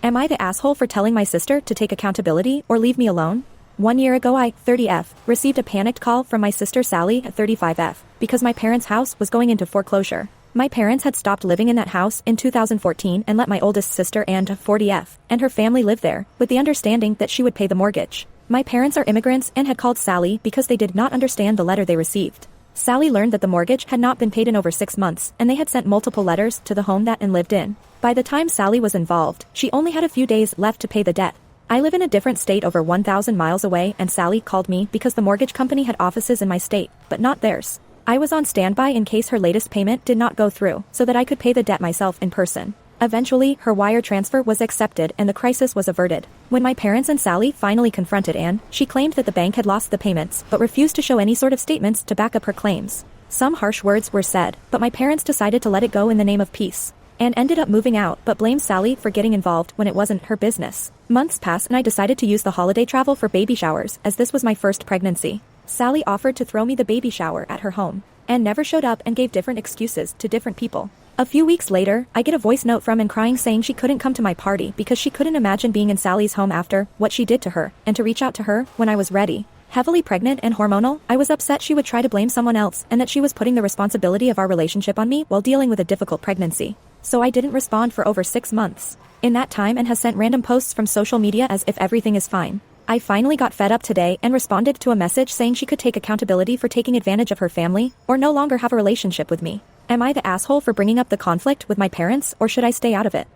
Am I the asshole for telling my sister to take accountability or leave me alone? 1 year ago I, 30F, received a panicked call from my sister Sally at 35F, because my parents' house was going into foreclosure. My parents had stopped living in that house in 2014 and let my oldest sister Anne, 40F, and her family live there, with the understanding that she would pay the mortgage. My parents are immigrants and had called Sally because they did not understand the letter they received. Sally learned that the mortgage had not been paid in over 6 months, and they had sent multiple letters to the home that Anne lived in. By the time Sally was involved, she only had a few days left to pay the debt. I live in a different state over 1,000 miles away, and Sally called me because the mortgage company had offices in my state, but not theirs. I was on standby in case her latest payment did not go through, so that I could pay the debt myself in person. Eventually, her wire transfer was accepted and the crisis was averted. When my parents and Sally finally confronted Anne, she claimed that the bank had lost the payments, but refused to show any sort of statements to back up her claims. Some harsh words were said, but my parents decided to let it go in the name of peace. Anne ended up moving out but blamed Sally for getting involved when it wasn't her business. Months passed and I decided to use the holiday travel for baby showers, as this was my first pregnancy. Sally offered to throw me the baby shower at her home. Anne never showed up and gave different excuses to different people. A few weeks later, I get a voice note from Anne crying saying she couldn't come to my party because she couldn't imagine being in Sally's home after what she did to her, and to reach out to her when I was ready. Heavily pregnant and hormonal, I was upset she would try to blame someone else and that she was putting the responsibility of our relationship on me while dealing with a difficult pregnancy. So I didn't respond for over 6 months. In that time, Anne has sent random posts from social media as if everything is fine. I finally got fed up today and responded to a message saying she could take accountability for taking advantage of her family, or no longer have a relationship with me. Am I the asshole for bringing up the conflict with my parents, or should I stay out of it?